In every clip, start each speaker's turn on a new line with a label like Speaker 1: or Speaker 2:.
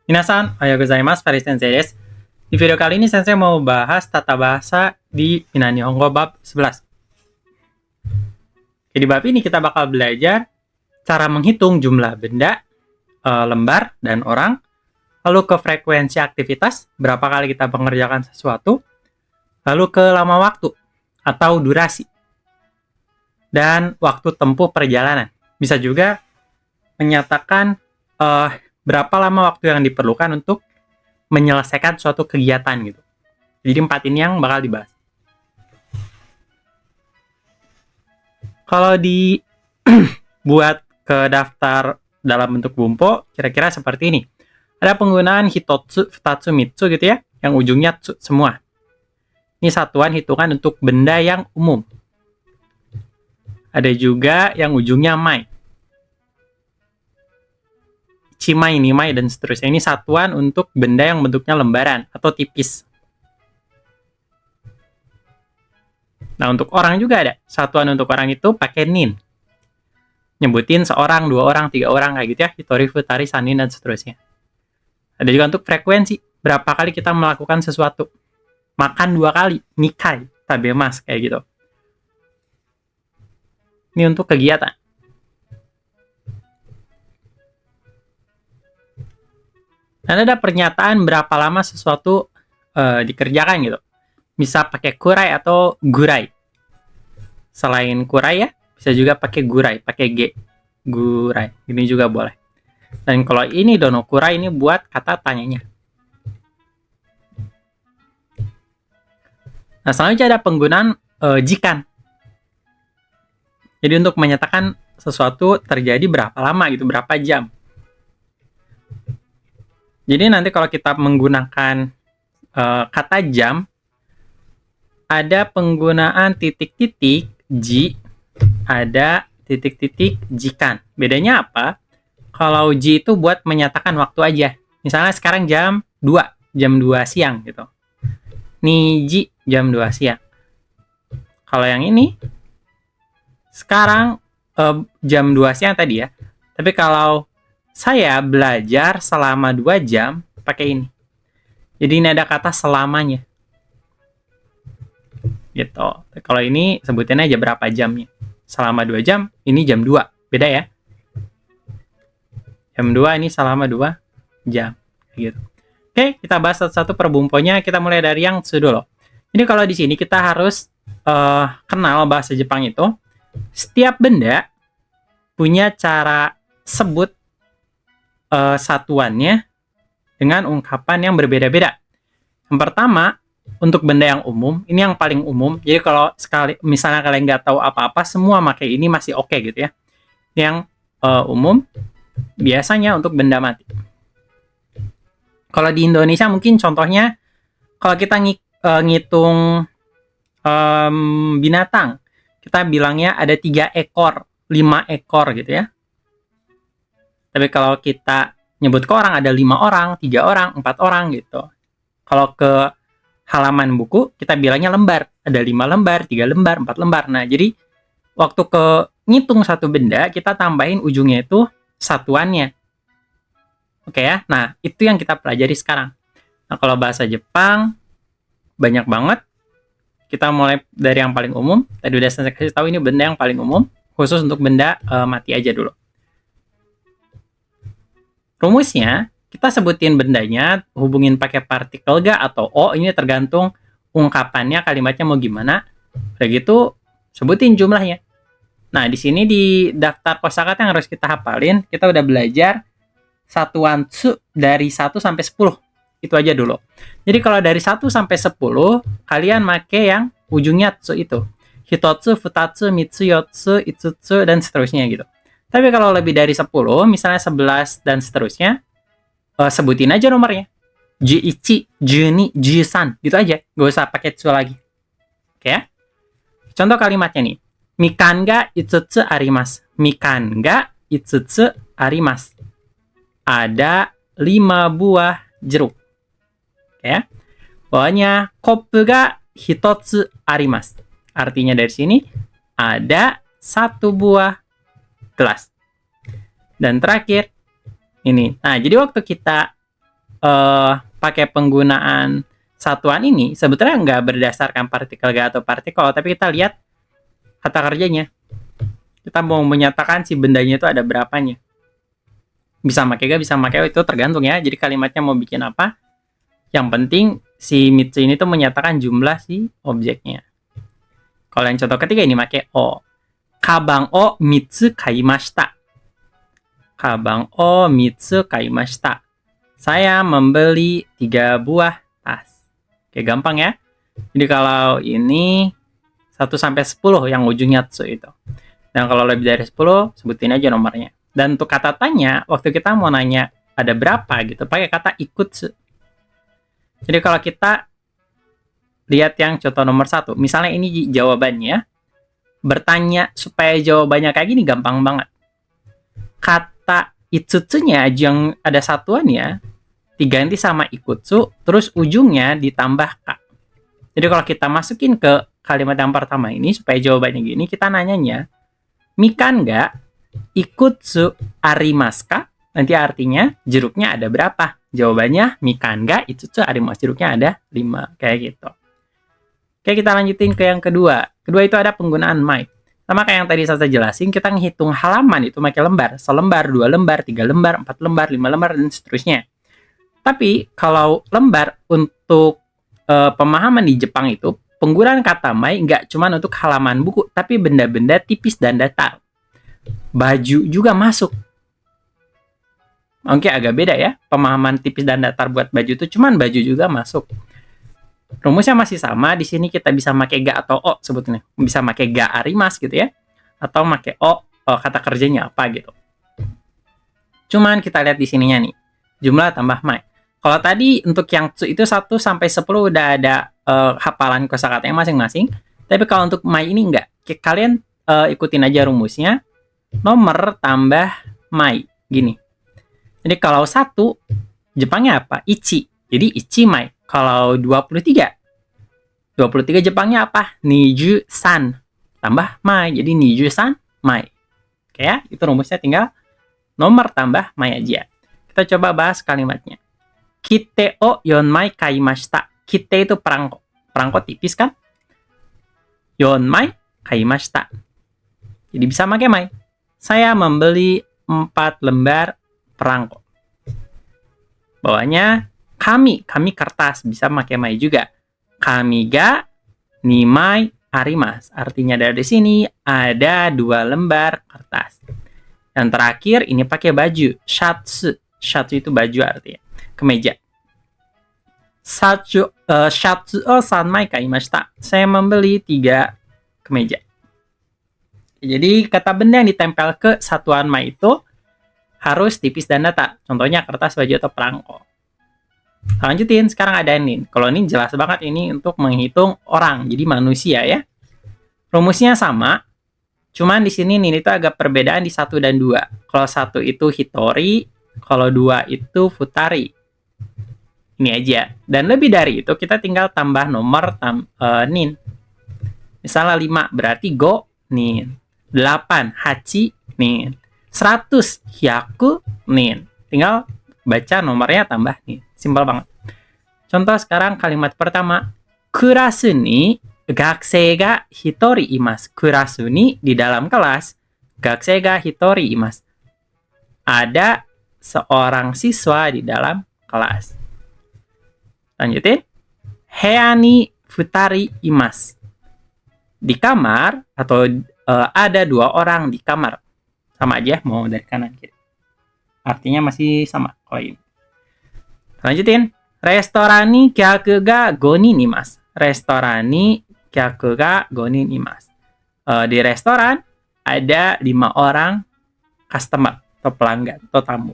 Speaker 1: Minasan, ohayou gozaimasu, Fari Sensei desu. Di video kali ini Sensei mau bahas tata bahasa di Minnan Nihongo bab 11. Di bab ini kita bakal belajar cara menghitung jumlah benda, lembar, dan orang, lalu ke frekuensi aktivitas, berapa kali kita mengerjakan sesuatu, lalu ke lama waktu atau durasi, dan waktu tempuh perjalanan. Bisa juga menyatakan berapa lama waktu yang diperlukan untuk menyelesaikan suatu kegiatan gitu. Jadi 4 ini yang bakal dibahas. Kalau dibuat ke daftar dalam bentuk bumpo, kira-kira seperti ini. Ada penggunaan hitotsu, futatsu, mitsu gitu ya, yang ujungnya tsu semua. Ini satuan hitungan untuk benda yang umum. Ada juga yang ujungnya mai. Chimai, nimai, dan seterusnya. Ini satuan untuk benda yang bentuknya lembaran atau tipis. Nah, untuk orang juga ada. Satuan untuk orang itu pakai nin. Nyebutin seorang, 2 orang, 3 orang, kayak gitu ya. Hitori, futari, sanin, dan seterusnya. Ada juga untuk frekuensi. Berapa kali kita melakukan sesuatu. Makan 2 kali. Nikai, tabemas, kayak gitu. Ini untuk kegiatan. Dan ada pernyataan berapa lama sesuatu dikerjakan gitu. Bisa pakai kurai atau gurai. Selain kurai ya, bisa juga pakai gurai, pakai g. Gurai. Ini juga boleh. Dan kalau ini dono kurai, ini buat kata tanyanya. Nah, selanjutnya ada penggunaan jikan. Jadi untuk menyatakan sesuatu terjadi berapa lama gitu, berapa jam. Jadi nanti kalau kita menggunakan kata jam, ada penggunaan titik-titik ji, ada titik-titik jikan. Bedanya apa? Kalau ji itu buat menyatakan waktu aja. Misalnya sekarang jam 2 siang gitu. Niji jam 2 siang. Kalau yang ini sekarang jam 2 siang tadi ya. Tapi kalau saya belajar selama 2 jam pakai ini. Jadi ini ada kata selamanya. Gitu. Kalau ini sebutin aja berapa jamnya. Selama 2 jam, ini jam 2. Beda ya. Jam 2 ini selama 2 jam. Gitu. Oke, kita bahas satu-satu per bumponya. Kita mulai dari yang tsu dulu. Jadi kalau di sini kita harus kenal bahasa Jepang itu. Setiap benda punya cara sebut satuannya dengan ungkapan yang berbeda-beda. Yang pertama, untuk benda yang umum, ini yang paling umum. Jadi kalau misalnya kalian nggak tahu apa-apa, semua pakai ini masih oke gitu ya. Yang umum, biasanya untuk benda mati. Kalau di Indonesia mungkin contohnya, kalau kita ngitung binatang, kita bilangnya ada 3 ekor, 5 ekor gitu ya. Tapi kalau kita nyebut ke orang, ada 5 orang, 3 orang, 4 orang gitu. Kalau ke halaman buku, kita bilangnya lembar. Ada 5 lembar, 3 lembar, 4 lembar. Nah, jadi waktu ke ngitung satu benda, kita tambahin ujungnya itu satuannya. Oke ya? Nah, itu yang kita pelajari sekarang. Nah, kalau bahasa Jepang, banyak banget. Kita mulai dari yang paling umum. Tadi udah saya kasih tahu ini benda yang paling umum. Khusus untuk benda mati aja dulu. Rumusnya, kita sebutin bendanya, hubungin pakai partikel ga atau o, ini tergantung ungkapannya, kalimatnya mau gimana. Udah gitu, sebutin jumlahnya. Nah, di sini di daftar kosakata yang harus kita hafalin, kita udah belajar satuan tsu dari 1 sampai 10. Itu aja dulu. Jadi kalau dari 1 sampai 10, kalian make yang ujungnya tsu itu. Hitotsu, futatsu, mitsu, yotsu, itsutsu, dan seterusnya gitu. Tapi kalau lebih dari 10, misalnya 11 dan seterusnya, sebutin aja nomornya. Ji1, Ji2, Ji3, gitu aja. Gak usah pakai tsu lagi. Oke ya? Contoh kalimatnya nih. Mikan ga itsutsu arimasu. Mikan ga itsutsu arimasu. Ada 5 buah jeruk. Oke ya? Pokoknya, kopu ga hitotsu arimasu. Artinya dari sini, ada 1 buah gelas. Dan terakhir, ini. Nah, jadi waktu kita pakai penggunaan satuan ini sebetulnya nggak berdasarkan partikel ga atau partikel, tapi kita lihat kata kerjanya. Kita mau menyatakan si bendanya itu ada berapanya. Bisa pakai ga, bisa pakai o, itu tergantung ya. Jadi kalimatnya mau bikin apa. Yang penting si Mitsu ini tuh menyatakan jumlah si objeknya. Kalau yang contoh ketiga ini pakai o. Kabang o mitsu kaimashita. Kabang o mitsu kaimashita. Saya membeli 3 buah tas. Oke, gampang ya. Jadi kalau ini 1 sampai 10 yang ujungnya tsu itu. Dan kalau lebih dari 10, sebutin aja nomornya. Dan untuk kata tanya, waktu kita mau nanya ada berapa gitu, pakai kata ikutsu. Jadi kalau kita lihat yang contoh nomor 1, misalnya ini jawabannya, bertanya supaya jawabannya kayak gini gampang banget. Kata itsutsunya yang ada satuannya diganti sama ikutsu, terus ujungnya ditambah ka. Jadi kalau kita masukin ke kalimat yang pertama ini supaya jawabannya gini, kita nanyanya mikan ga ikutsu arimasu ka? Nanti artinya jeruknya ada berapa? Jawabannya mikan ga ikutsu arimasu, jeruknya ada 5, kayak gitu. Oke, kita lanjutin ke yang kedua. Kedua itu ada penggunaan mai. Sama kayak yang tadi saya jelasin, kita ngitung halaman itu pakai lembar. Selembar, 2 lembar, 3 lembar, 4 lembar, 5 lembar, dan seterusnya. Tapi kalau lembar untuk pemahaman di Jepang itu, penggunaan kata mai nggak cuma untuk halaman buku, tapi benda-benda tipis dan datar. Baju juga masuk. Oke, agak beda ya. Pemahaman tipis dan datar buat baju itu, cuman baju juga masuk. Rumusnya masih sama. Di sini kita bisa pakai ga atau o sebetulnya. Bisa pakai ga arimasu gitu ya. Atau pakai o, kata kerjanya apa gitu. Cuman kita lihat di sininya nih. Jumlah tambah mai. Kalau tadi untuk yang tsu itu 1 sampai 10 udah ada hafalan kosakatanya masing-masing. Tapi kalau untuk mai ini enggak. Kalian ikutin aja rumusnya. Nomor tambah mai. Gini. Jadi kalau 1, Jepangnya apa? Ichi. Jadi ichi mai. Kalau 23 Jepangnya apa? Niju-san. Tambah mai. Jadi niju-san mai. Oke ya. Itu rumusnya, tinggal nomor tambah mai aja. Kita coba bahas kalimatnya. Kite o yonmai kaimashita. Kite itu perangko. Perangko tipis kan? Yonmai kaimashita. Jadi bisa pakai mai. Saya membeli 4 lembar perangko. Bawahnya kami kertas, bisa pakai mai juga. Kami ga nimai arimasu. Artinya dari sini ada 2 lembar kertas. Yang terakhir ini pakai baju, shatsu. Shatsu itu baju artinya, kemeja. Shatsu o sanmai kaimashita. Saya membeli 3 kemeja. Jadi kata benda yang ditempel ke satuan mai itu harus tipis dan datar. Contohnya kertas, baju, atau perangko. Lanjutin, sekarang ada nin. Kalau nin jelas banget ini untuk menghitung orang, jadi manusia ya. Rumusnya sama, cuman di sini nin itu agak perbedaan di 1 dan 2. Kalau 1 itu hitori, kalau 2 itu futari. Ini aja. Dan lebih dari itu kita tinggal tambah nomor nin. Misalnya 5 berarti go nin. 8 hachi nin. 100 hyaku nin. Tinggal baca nomornya tambah nin. Simpel banget. Contoh sekarang kalimat pertama. Kurasu ni gakusei ga hitori imasu. Kurasu ni di dalam kelas. Gakusei ga hitori imasu. Ada seorang siswa di dalam kelas. Lanjutin. Heya ni futari imasu. Di kamar atau ada 2 orang di kamar. Sama aja mau dari kanan kiri. Artinya masih sama kalau ini. Lanjutin. Restoran ni kyaku ga 5 nin imasu. Restoran ni kyaku ga 5 nin imasu. Di restoran ada 5 orang customer atau pelanggan atau tamu.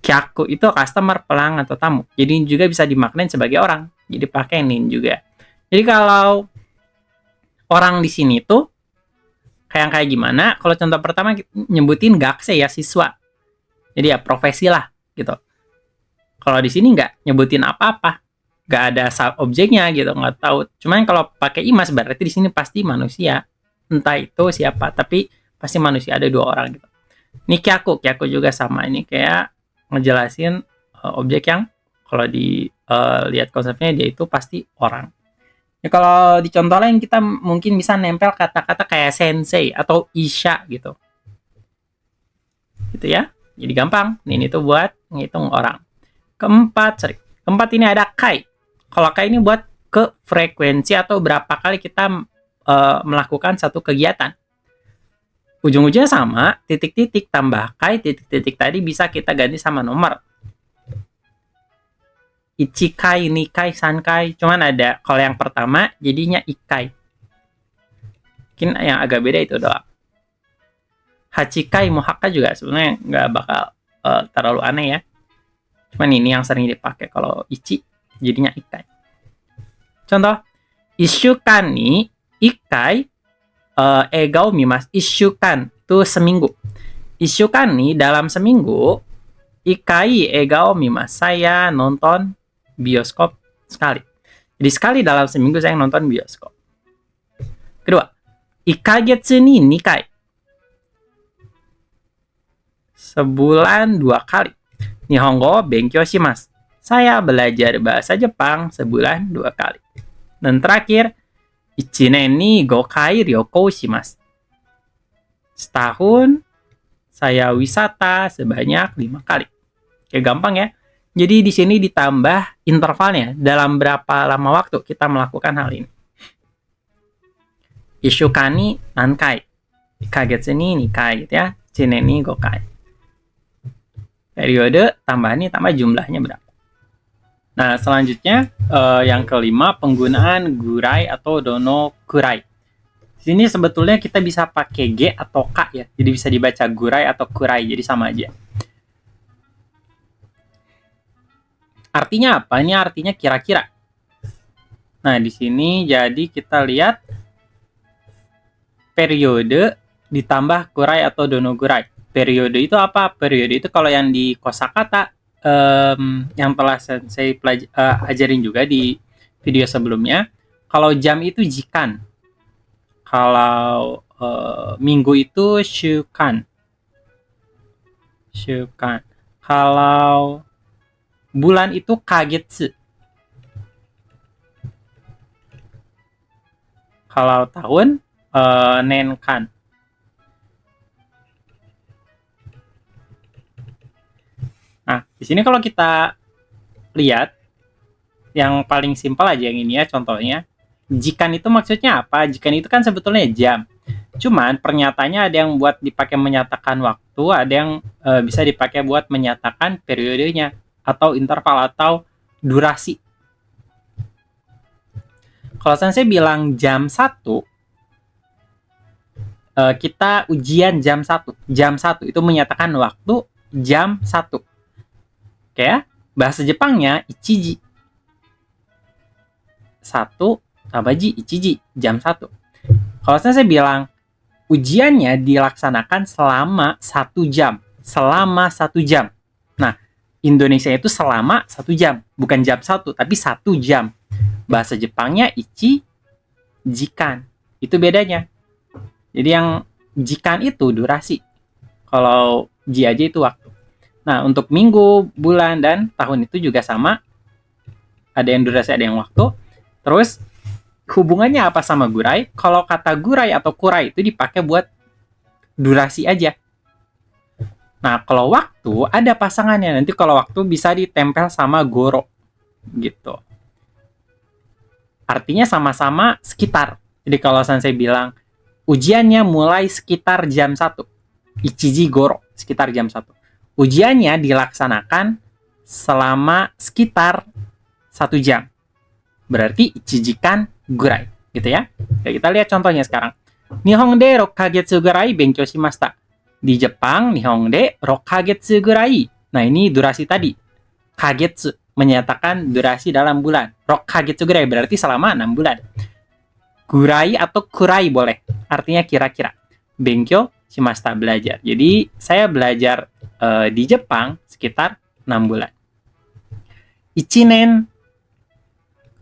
Speaker 1: Kyaku itu customer, pelanggan atau tamu. Jadi juga bisa dimaknain sebagai orang. Jadi pakai nin juga. Jadi kalau orang di sini tuh kayak gimana? Kalau contoh pertama nyebutin gakusei ya, siswa. Jadi ya profesi lah gitu. Kalau di sini nggak nyebutin apa-apa, nggak ada objeknya gitu, nggak tahu. Cuman kalau pakai imas berarti di sini pasti manusia. Entah itu siapa, tapi pasti manusia, ada 2 orang gitu. Ini kyaku juga sama. Ini kayak ngejelasin objek yang kalau lihat konsepnya dia itu pasti orang. Ya, kalau di contoh lain kita mungkin bisa nempel kata-kata kayak sensei atau isha gitu. Gitu ya. Jadi gampang. Ini tuh buat ngitung orang. Keempat ini ada kai. Kalau kai ini buat ke frekuensi atau berapa kali kita melakukan satu kegiatan. Ujung-ujungnya sama, titik-titik tambah kai, titik-titik tadi bisa kita ganti sama nomor. Ichikai, nikai, sankai. Cuman ada, kalau yang pertama jadinya ikai. Mungkin yang agak beda itu doang. Hachikai, mohaka juga sebenarnya nggak bakal terlalu aneh ya. Cuman ini yang sering dipakai. Kalau ichi jadinya ikai. Contoh, ishukan ni ikai egao mimasu. Ishukan itu seminggu. Ishukan ni dalam seminggu ikai egao mimasu. Saya nonton bioskop sekali. Jadi sekali dalam seminggu saya nonton bioskop. Kedua, ikagetsu ni nikai. Sebulan 2 kali. Nihongo benkyou shimasu. Saya belajar bahasa Jepang sebulan 2 kali. Dan terakhir, ichinen ni 5 kai ryoukou shimasu. Setahun saya wisata sebanyak 5 kali. Oke, gampang ya. Jadi di sini ditambah intervalnya dalam berapa lama waktu kita melakukan hal ini. Ishukan ni nankai. Kagetsu ni nikai gitu ya. Ichinen ni 5 kai. Periode tambahannya tambah jumlahnya berapa. Nah, selanjutnya yang kelima, penggunaan gurai atau dono kurai. Di sini sebetulnya kita bisa pakai G atau K ya. Jadi bisa dibaca gurai atau kurai, jadi sama aja. Artinya apa? Ini artinya kira-kira. Nah, di sini jadi kita lihat periode ditambah kurai atau dono gurai. Periode itu apa? Periode itu kalau yang di kosakata yang telah saya ajarin juga di video sebelumnya. Kalau jam itu jikan. Kalau minggu itu shukan. Kalau bulan itu kagetsu. Kalau tahun nenkan. Nah, di sini kalau kita lihat yang paling simpel aja yang ini ya contohnya. Jikan itu maksudnya apa? Jikan itu kan sebetulnya jam. Cuman pernyataannya ada yang buat dipakai menyatakan waktu, ada yang bisa dipakai buat menyatakan periodenya atau interval atau durasi. Kalau saya bilang jam 1, kita ujian jam 1. Jam 1 itu menyatakan waktu jam 1. Oke ya, bahasa Jepangnya ichiji. 1 tambah ji, ichiji, jam 1. Kalau saya bilang ujiannya dilaksanakan selama 1 jam. Selama 1 jam. Nah, Indonesia itu selama 1 jam. Bukan jam 1, tapi 1 jam. Bahasa Jepangnya ichi jikan. Itu bedanya. Jadi yang jikan itu durasi. Kalau ji aja itu waktu. Nah, untuk minggu, bulan, dan tahun itu juga sama. Ada yang durasi, ada yang waktu. Terus, hubungannya apa sama gurai? Kalau kata gurai atau kurai itu dipakai buat durasi aja. Nah, kalau waktu, ada pasangannya. Nanti kalau waktu bisa ditempel sama goro. Gitu. Artinya sama-sama sekitar. Jadi kalau saya bilang, ujiannya mulai sekitar jam 1. Ichiji goro, sekitar jam 1. Ujiannya dilaksanakan selama sekitar 1 jam. Berarti ichijikan gurai, gitu ya. Oke, kita lihat contohnya sekarang. Nihon de 6 kagetsu gurai benkyou shimashita. Di Jepang, Nihon de 6 kagetsu gurai. Nah, ini durasi tadi. Kagetsu menyatakan durasi dalam bulan. 6 kagetsu gurai berarti selama 6 bulan. Gurai atau kurai boleh. Artinya kira-kira. Benkyou shimashita, belajar. Jadi, saya belajar di Jepang sekitar 6 bulan. Ichinen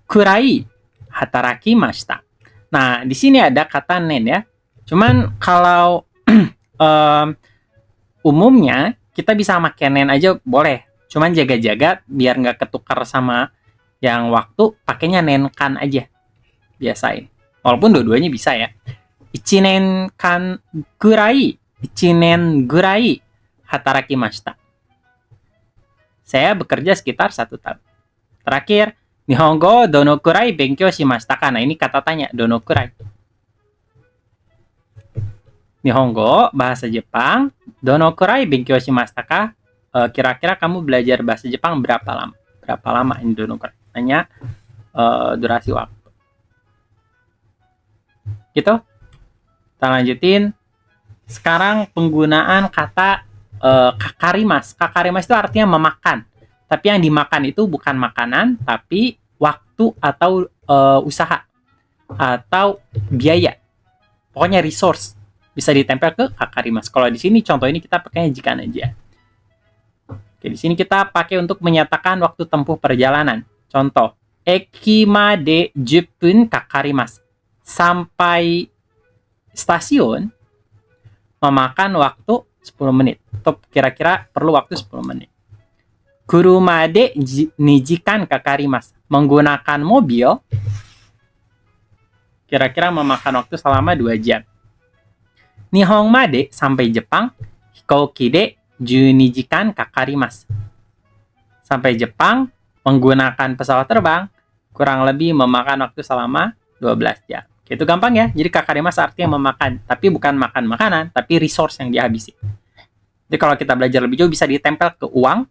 Speaker 1: kurai hatarakimashita. Nah, di sini ada kata nen ya. Cuman kalau umumnya kita bisa pakai nen aja boleh. Cuman jaga-jaga biar nggak ketukar sama yang waktu, pakainya nenkan aja. Biasain. Walaupun dua-duanya bisa ya. Ichinen kan gurai. Ichinen gurai hatarakimashita. Saya bekerja sekitar 1 tahun. Terakhir, Nihongo dono kurai benkyou shimashita ka? Nah, ini kata tanya, dono kurai. Nihongo, bahasa Jepang, dono kurai benkyou shimashita ka? Kira-kira kamu belajar bahasa Jepang berapa lama? Berapa lama ini dono kurai? Tanya durasi waktu. Gitu. Kita lanjutin. Sekarang penggunaan kata kakarimas. Kakarimas itu artinya memakan. Tapi yang dimakan itu bukan makanan, tapi waktu atau usaha atau biaya. Pokoknya resource bisa ditempel ke kakarimas. Kalau di sini contoh ini kita pakainya jika aja. Oke, di sini kita pakai untuk menyatakan waktu tempuh perjalanan. Contoh, eki made 10 分 kakarimas. Sampai stasiun memakan waktu 10 menit. Atau kira-kira perlu waktu 10 menit. Kuruma de 2 jikan kakarimas. Menggunakan mobil kira-kira memakan waktu selama 2 jam. Nihon made sampai Jepang, hikouki de 12 jikan kakarimas. Sampai Jepang menggunakan pesawat terbang kurang lebih memakan waktu selama 12 jam. Itu gampang ya. Jadi kakarimas artinya memakan, tapi bukan makan makanan, tapi resource yang dihabisi. Jadi kalau kita belajar lebih jauh bisa ditempel ke uang,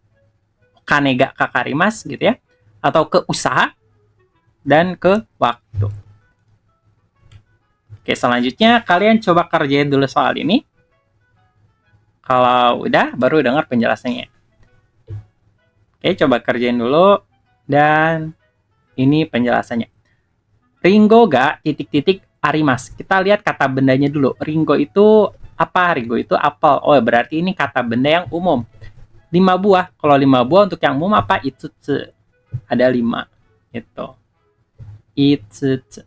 Speaker 1: kanega kakarimas gitu ya, atau ke usaha dan ke waktu. Oke, selanjutnya kalian coba kerjain dulu soal ini. Kalau udah, baru dengar penjelasannya. Oke, coba kerjain dulu. Dan ini penjelasannya. Ringo ga titik-titik arimas. Kita lihat kata bendanya dulu. Ringo itu apa? Ringo itu apel. Oh, berarti ini kata benda yang umum. 5 buah. Kalau 5 buah untuk yang umum apa? Itsutsu. Ada 5. Itu. Itsutsu.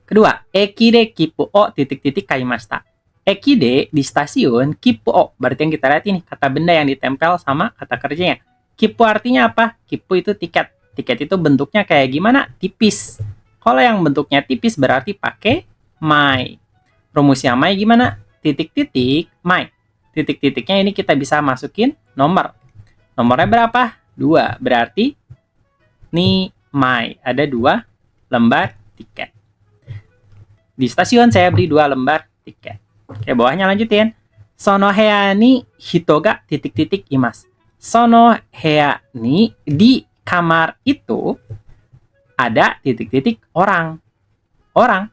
Speaker 1: Kedua, eki de kippu o titik-titik kaimashita. Ekide di stasiun, kippu o. Berarti yang kita lihat ini, kata benda yang ditempel sama kata kerjanya. Kippu artinya apa? Kippu itu tiket. Tiket itu bentuknya kayak gimana? Tipis. Kalau yang bentuknya tipis berarti pakai mai. Rumusnya mai gimana? Titik-titik, mai. Titik-titiknya ini kita bisa masukin nomor. Nomornya berapa? 2. Berarti ni mai. Ada 2 lembar tiket. Di stasiun saya beli 2 lembar tiket. Oke, bawahnya lanjutin. Sono hea ni hito ga titik-titik imas. Sono hea ni di kamar itu ada titik-titik orang. Orang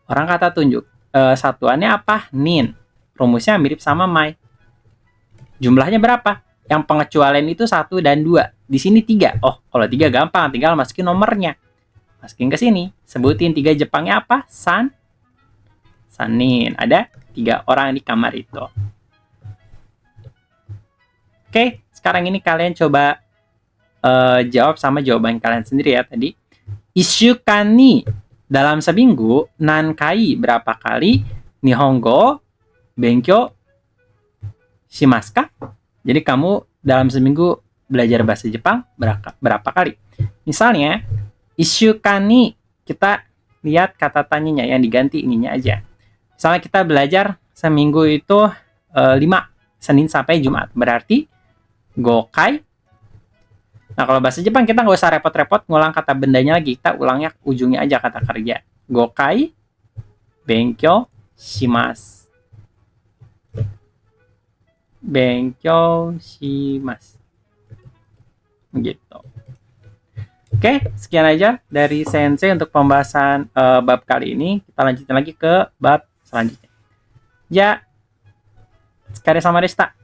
Speaker 1: kata tunjuk. Satuannya apa? Nin. Rumusnya mirip sama mai. Jumlahnya berapa? Yang pengecualian itu 1 dan 2. Di sini 3. Oh, kalau 3 gampang, tinggal masukin nomornya. Masukin ke sini. Sebutin 3 Jepangnya apa? Sanin. Ada 3 orang di kamar itu. Oke, sekarang ini kalian coba jawab sama jawaban kalian sendiri ya tadi. Ishukan ni dalam seminggu nankai berapa kali Nihongo benkyou shimasu ka? Jadi kamu dalam seminggu belajar bahasa Jepang berapa kali? Misalnya, ishukan ni kita lihat kata tanyanya yang diganti ininya aja. Misalnya kita belajar seminggu itu 5, Senin sampai Jumat. Berarti gokai. Nah, kalau bahasa Jepang kita nggak usah repot-repot ngulang kata bendanya lagi. Kita ulangnya ujungnya aja kata kerja. Gokai benkyou shimasu. Benkyou shimasu. Gitu. Oke, sekian aja dari Sensei untuk pembahasan bab kali ini. Kita lanjutin lagi ke bab selanjutnya. Ya, sekali sama Desta.